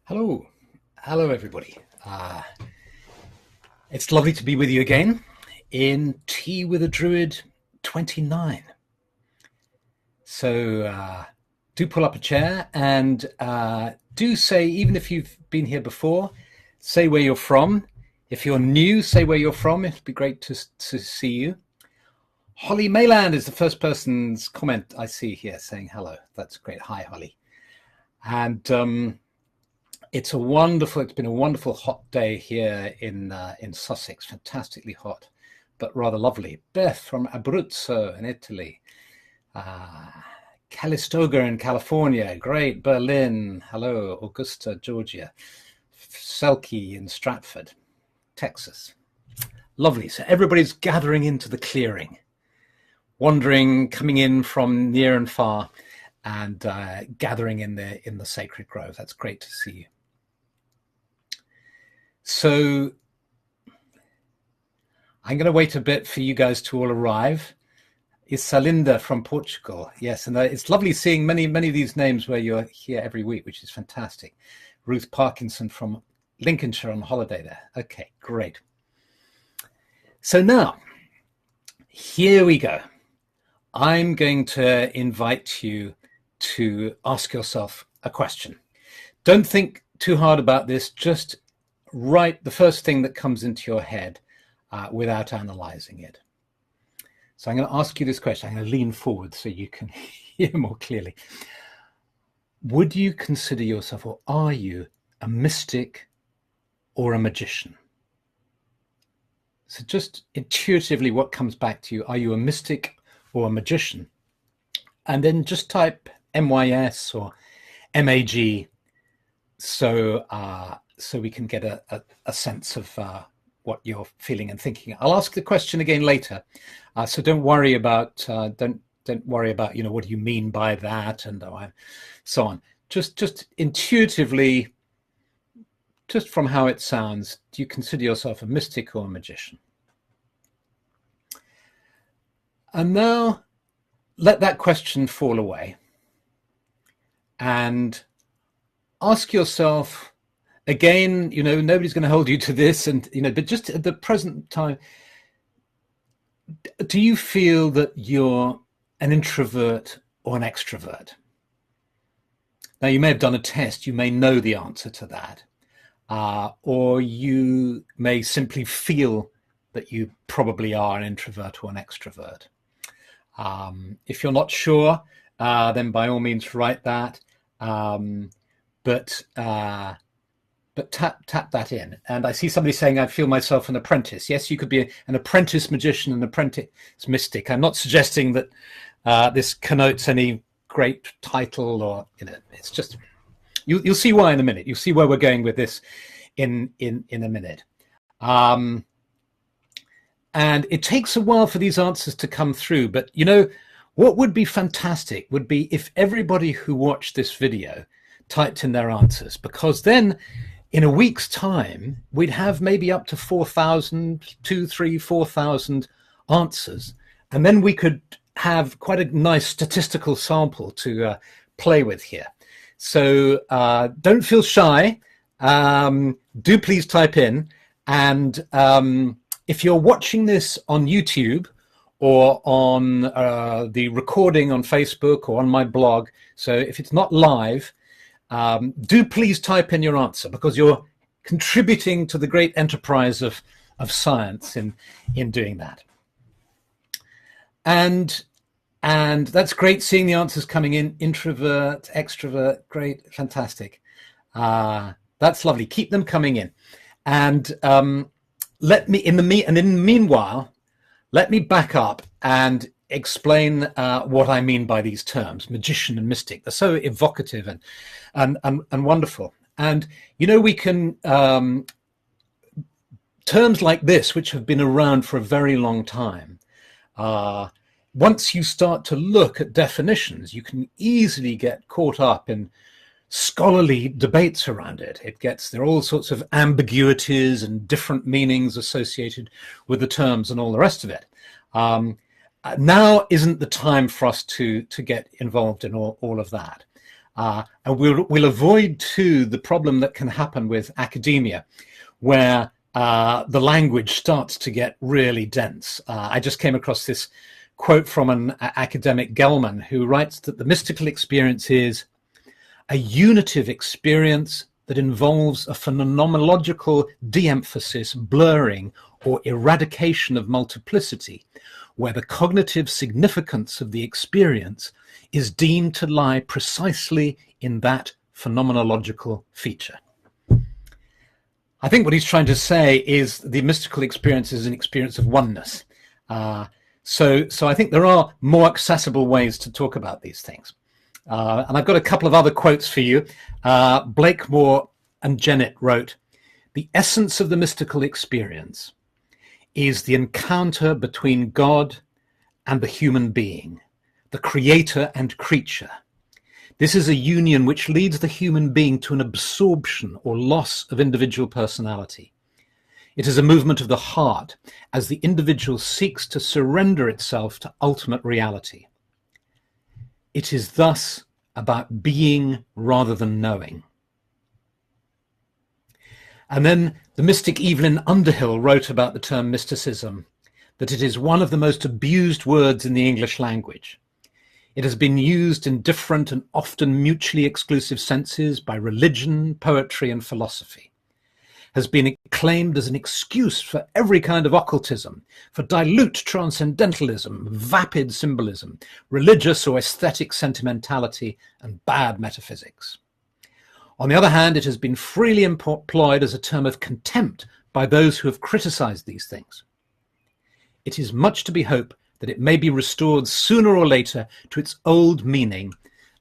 Hello, hello everybody. It's lovely to be with you again in Tea with a Druid 29. So do pull up a chair and do say, even if you've been here before, say where you're from. If you're new, say where you're from. It'd be great to see you. Holly Mayland is the first person's comment I see here saying hello. That's great. Hi, Holly. And it's been a wonderful hot day here in Sussex, fantastically hot, but rather lovely. Beth from Abruzzo in Italy. Calistoga in California, great. Berlin, hello. Augusta, Georgia. Selkie in Stratford, Texas. Lovely. So everybody's gathering into the clearing, wandering, coming in from near and far, and gathering in the sacred grove. That's great to see you. So I'm going to wait a bit for you guys to all arrive. Isalinda from Portugal. Yes, and it's lovely seeing many of these names where you're here every week, which is fantastic. Ruth Parkinson from Lincolnshire on holiday there. Okay, great. So now, here we go. I'm going to invite you to ask yourself a question. Don't think too hard about this. Just write the first thing that comes into your head without analyzing it. So I'm going to ask you this question. I'm going to lean forward so you can hear more clearly. Would you consider yourself, or are you, a mystic or a magician? So just intuitively, what comes back to you? Are you a mystic or a magician? And then just type MYS or MAG so we can get a sense of what you're feeling and thinking. I'll ask the question again later, so don't worry about don't worry about what do you mean by that and so on. Just intuitively, just from how it sounds, do you consider yourself a mystic or a magician? And now let that question fall away and ask yourself again, nobody's going to hold you to this, but just at the present time, do you feel that you're an introvert or an extrovert? Now, you may have done a test, you may know the answer to that, or you may simply feel that you probably are an introvert or an extrovert. If you're not sure, then by all means write that. But tap that in. And I see somebody saying, I feel myself an apprentice. Yes, you could be an apprentice magician, an apprentice mystic. I'm not suggesting that this connotes any great title or, it's just, you'll see why in a minute. You'll see where we're going with this in a minute. And it takes a while for these answers to come through. But, what would be fantastic would be if everybody who watched this video typed in their answers, because then in a week's time, we'd have maybe up to 4,000, 4,000 answers. And then we could have quite a nice statistical sample to play with here. So don't feel shy. Do please type in. And if you're watching this on YouTube or on the recording on Facebook or on my blog, so if it's not live, do please type in your answer, because you're contributing to the great enterprise of science in doing that. And that's great seeing the answers coming in. Introvert, extrovert, great, fantastic. That's lovely. Keep them coming in. And let me, in the meanwhile, let me back up and explain what I mean by these terms, magician and mystic. They're so evocative and wonderful. And we can terms like this, which have been around for a very long time. Once you start to look at definitions, you can easily get caught up in scholarly debates around it. There are all sorts of ambiguities and different meanings associated with the terms and all the rest of it. Now isn't the time for us to get involved in all of that. And we'll avoid too the problem that can happen with academia, where the language starts to get really dense. I just came across this quote from an academic, Gelman, who writes that the mystical experience is a unitive experience that involves a phenomenological de-emphasis, blurring, or eradication of multiplicity, where the cognitive significance of the experience is deemed to lie precisely in that phenomenological feature. I think what he's trying to say is the mystical experience is an experience of oneness. So I think there are more accessible ways to talk about these things. And I've got a couple of other quotes for you. Blakemore and Jennett wrote, "The essence of the mystical experience is the encounter between God and the human being, the creator and creature. This is a union which leads the human being to an absorption or loss of individual personality. It is a movement of the heart as the individual seeks to surrender itself to ultimate reality. It is thus about being rather than knowing." And then the mystic Evelyn Underhill wrote about the term mysticism, that it is one of the most abused words in the English language. It has been used in different and often mutually exclusive senses by religion, poetry, and philosophy, has been claimed as an excuse for every kind of occultism, for dilute transcendentalism, vapid symbolism, religious or aesthetic sentimentality, and bad metaphysics. On the other hand, it has been freely employed as a term of contempt by those who have criticized these things. It is much to be hoped that it may be restored sooner or later to its old meaning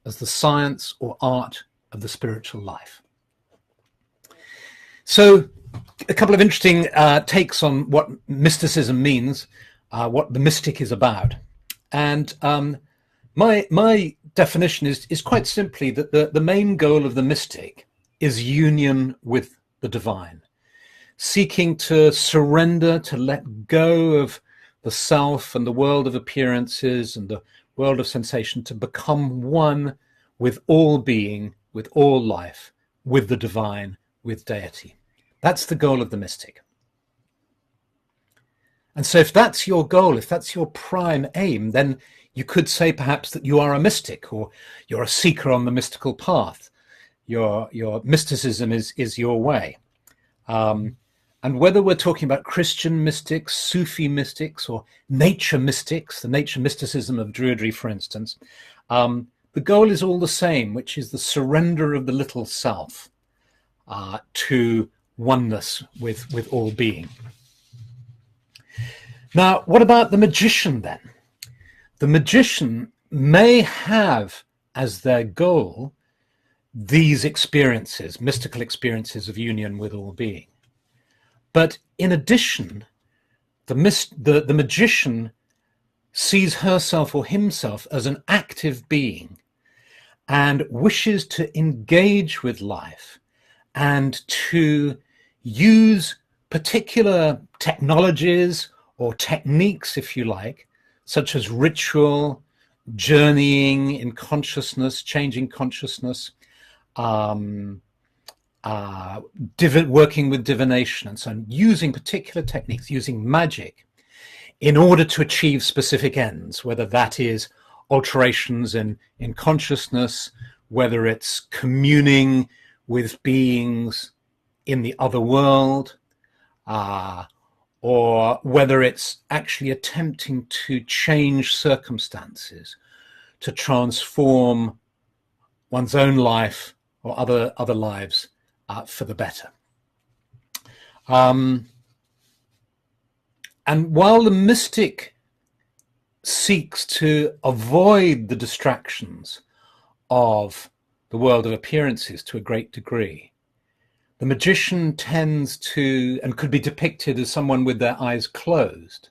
as the science or art of the spiritual life. So a couple of interesting takes on what mysticism means, what the mystic is about. And my definition is quite simply that the main goal of the mystic is union with the divine, seeking to surrender, to let go of the self and the world of appearances and the world of sensation, to become one with all being, with all life, with the divine, with deity. That's the goal of the mystic. And so if that's your goal, if that's your prime aim, then you could say perhaps that you are a mystic, or you're a seeker on the mystical path. Your mysticism is your way. And whether we're talking about Christian mystics, Sufi mystics, or nature mystics, the nature mysticism of Druidry, for instance, the goal is all the same, which is the surrender of the little self to oneness with all being. Now, what about the magician then? The magician may have as their goal these experiences, mystical experiences of union with all being. But in addition, the magician sees herself or himself as an active being and wishes to engage with life and to use particular technologies or techniques, if you like, such as ritual, journeying in consciousness, changing consciousness, working with divination and so on, using particular techniques, using magic in order to achieve specific ends, whether that is alterations in consciousness, whether it's communing with beings in the other world, or whether it's actually attempting to change circumstances, to transform one's own life or other lives for the better. And while the mystic seeks to avoid the distractions of the world of appearances to a great degree, the magician tends to, and could be depicted as someone with their eyes closed.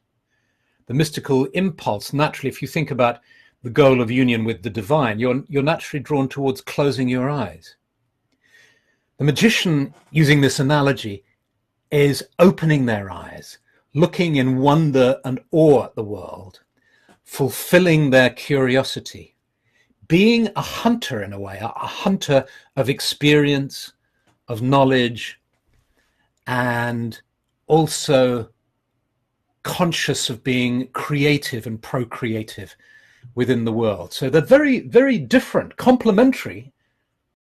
The mystical impulse, naturally, if you think about the goal of union with the divine, you're naturally drawn towards closing your eyes. The magician, using this analogy, is opening their eyes, looking in wonder and awe at the world, fulfilling their curiosity, being a hunter in a way, a hunter of experience, of knowledge, and also conscious of being creative and procreative within the world. So they're very, very different, complementary,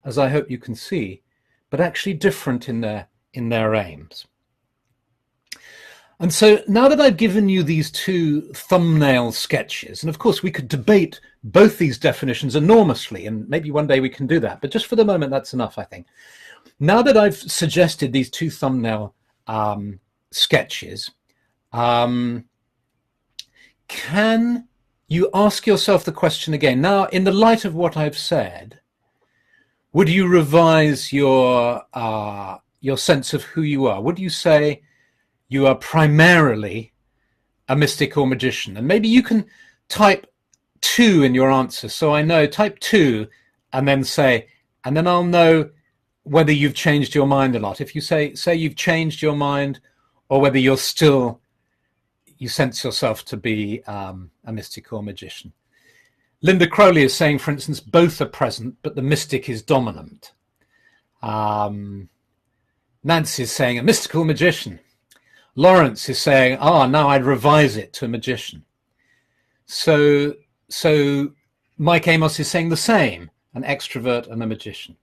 as I hope you can see, but actually different in their aims. And so now that I've given you these two thumbnail sketches, and of course we could debate both these definitions enormously, and maybe one day we can do that, but just for the moment that's enough, I think. Now that I've suggested these two thumbnail sketches, can you ask yourself the question again? Now, in the light of what I've said, would you revise your sense of who you are? Would you say you are primarily a mystic or magician? And maybe you can type 2 in your answer. So I know, type 2 and then say, and then I'll know whether you've changed your mind or not. If you say you've changed your mind, or whether you sense yourself to be a mystic or magician. Linda Crowley is saying, for instance, both are present, but the mystic is dominant. Nancy is saying a mystical magician. Lawrence is saying, now I'd revise it to a magician. So Mike Amos is saying the same, an extrovert and a magician.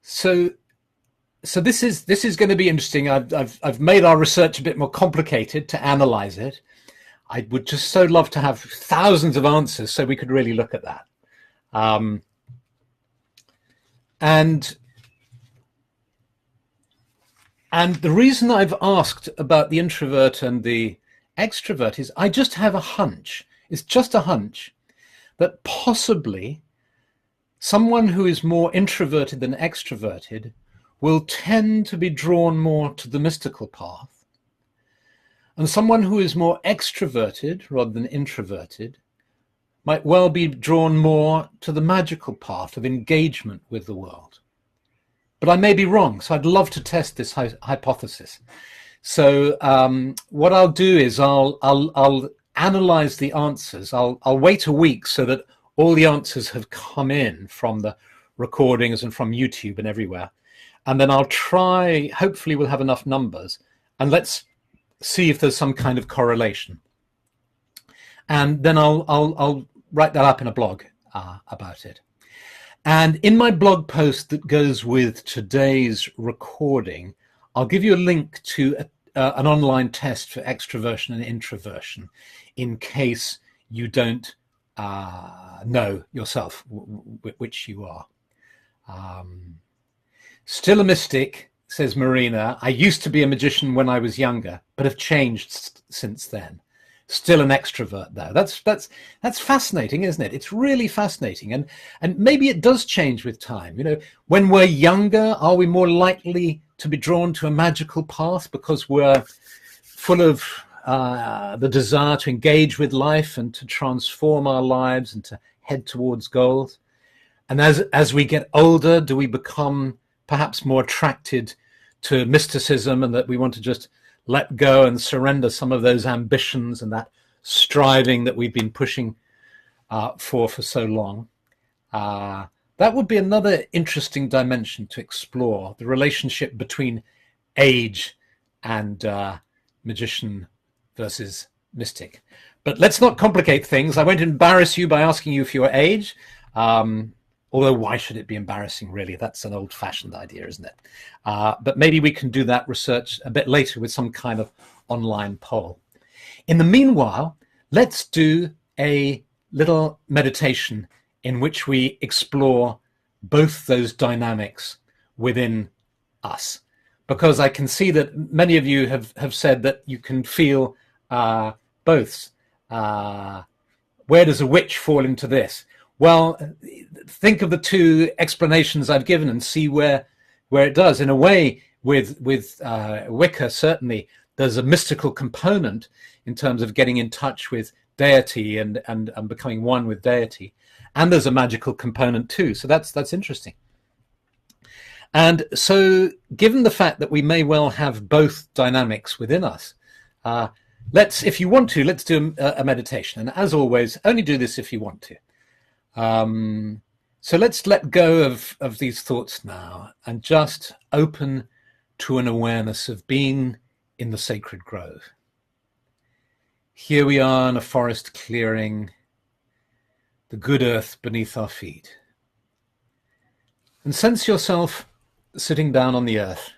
So this is going to be interesting. I've made our research a bit more complicated to analyze it. I would just so love to have thousands of answers so we could really look at that. And the reason I've asked about the introvert and the extrovert is I just have a hunch. It's just a hunch that possibly someone who is more introverted than extroverted will tend to be drawn more to the mystical path. And someone who is more extroverted rather than introverted might well be drawn more to the magical path of engagement with the world. But I may be wrong, so I'd love to test this hypothesis. So what I'll do is I'll analyze the answers. I'll wait a week so that all the answers have come in from the recordings and from YouTube and everywhere. And then I'll try, hopefully we'll have enough numbers, and let's see if there's some kind of correlation. And then I'll write that up in a blog about it. And in my blog post that goes with today's recording, I'll give you a link to an online test for extroversion and introversion in case you don't know yourself which you are. Still a mystic, says Marina. I used to be a magician when I was younger, but have changed since then. Still an extrovert, though. That's fascinating, isn't it? It's really fascinating, and maybe it does change with time. You know, when we're younger, are we more likely to be drawn to a magical path because we're full of the desire to engage with life and to transform our lives and to head towards goals? And as we get older, do we become perhaps more attracted to mysticism, and that we want to just let go and surrender some of those ambitions and that striving that we've been pushing for so long? That would be another interesting dimension to explore, the relationship between age and magician versus mystic. But let's not complicate things. I won't embarrass you by asking you for your age. Although why should it be embarrassing, really? That's an old-fashioned idea, isn't it? But maybe we can do that research a bit later with some kind of online poll. In the meanwhile, let's do a little meditation in which we explore both those dynamics within us. Because I can see that many of you have said that you can feel both. Where does a witch fall into this? Well, think of the two explanations I've given and see where it does. In a way, with Wicca, certainly, there's a mystical component in terms of getting in touch with deity and becoming one with deity. And there's a magical component too. So that's interesting. And so given the fact that we may well have both dynamics within us, if you want to, let's do a meditation. And as always, only do this if you want to. So let's let go of these thoughts now and just open to an awareness of being in the sacred grove. Here we are in a forest clearing, the good earth beneath our feet. And sense yourself sitting down on the earth.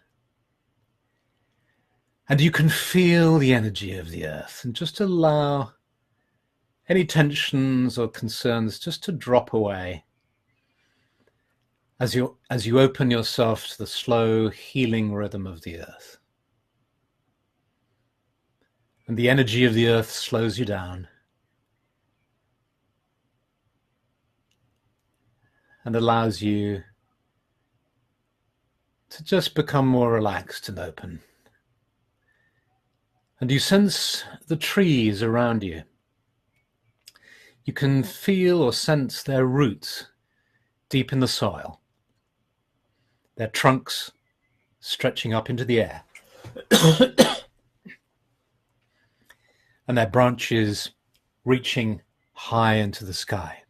And you can feel the energy of the earth, and just allow any tensions or concerns just to drop away as you open yourself to the slow healing rhythm of the earth. And the energy of the earth slows you down and allows you to just become more relaxed and open. And you sense the trees around you. You can feel or sense their roots deep in the soil, their trunks stretching up into the air, and their branches reaching high into the sky.